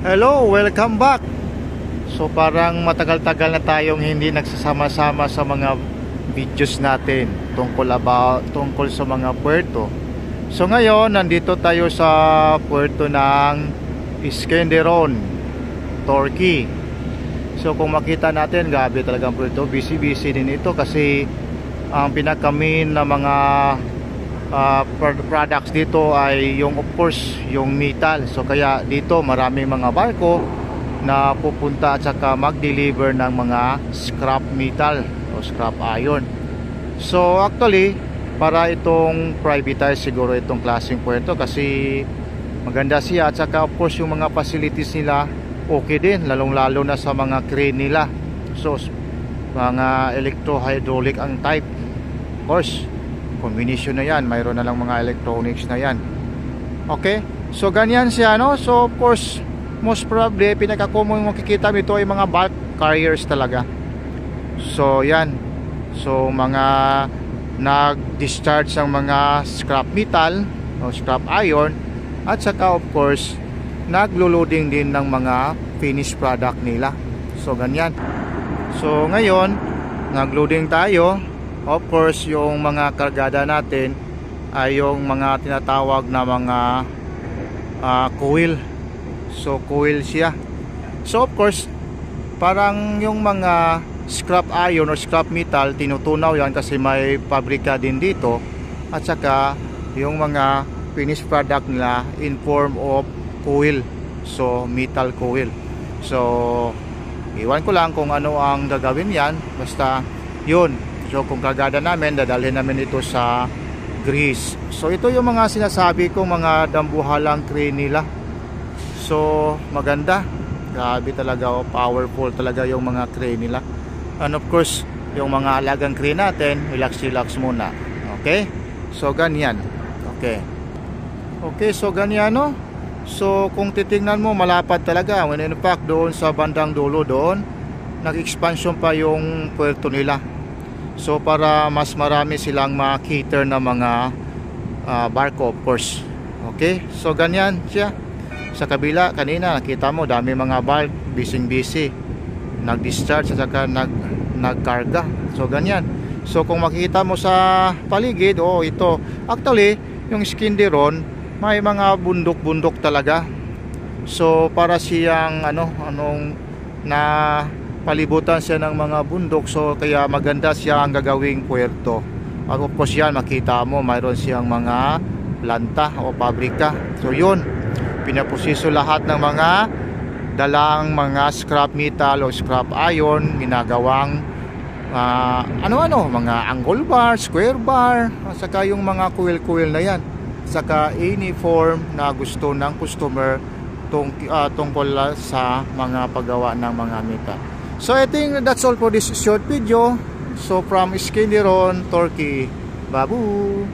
Hello, welcome back. So parang matagal-tagal na tayong hindi nagsasama-sama sa mga videos natin tungkol sa mga puerto. So ngayon, nandito tayo sa puerto ng Iskenderun, Turkey. So kung makita natin, grabe talagang puerto. Busy-busy din ito kasi ang pinaka-main na mga products dito ay yung, of course, yung metal. So kaya dito maraming mga barko na pupunta at saka mag-deliver ng mga scrap metal o scrap iron. So actually, para itong privatize siguro itong klaseng puerto kasi maganda siya, at saka of course yung mga facilities nila okay din, lalong-lalo na sa mga crane nila. So mga electro-hydraulic ang type. Of course, combination na yan, mayroon na lang mga electronics na yan. Okay, so ganyan siya, no? So of course, most probably pinaka-common makikita ito ay mga bulk carriers talaga. So yan, so mga nag-discharge ng mga scrap metal o scrap iron, at saka of course naglo-loading din ng mga finished product nila. So ganyan. So ngayon nag-loading tayo. Of course, yung mga kargada natin ay yung mga tinatawag na mga coil. So coil siya. So of course, parang yung mga scrap iron or scrap metal, tinutunaw yan kasi may pabrika din dito. At saka yung mga finished product nila in form of coil. So metal coil. So iwan ko lang kung ano ang gagawin yan. Basta yun. So kung kargada namin, dadalhin namin ito sa Greece. So ito yung mga sinasabi kong mga dambuhalang crane nila. So maganda, grabe talaga, powerful talaga yung mga crane nila. And of course, yung mga alagang crane natin, relax muna. Okay, so ganyan. Okay, so ganyan, no? So kung titingnan mo, malapad talaga. When in fact, doon sa bandang dulo doon, nag-expansion pa yung puerto nila. So para mas marami silang ma-cater na mga barko, of course. Okay, so ganyan siya. Sa kabila kanina nakita mo dami mga bark, busy nag-discharge at saka nagkarga. So ganyan. So kung makita mo sa paligid, ito actually yung Iskenderun, may mga bundok talaga. So para siyang anong na palibutan siya ng mga bundok, so kaya maganda siya ang gagawing puerto. Of course yan, makita mo mayroon siyang mga planta o pabrika. So yun, pinaposiso lahat ng mga dalang mga scrap metal o scrap iron, ginagawang mga angle bar, square bar, at saka yung mga coil na yan, saka any form na gusto ng customer tungkol sa mga paggawa ng mga metal. So I think that's all for this short video. So from Iskenderun, Turkey. Babu!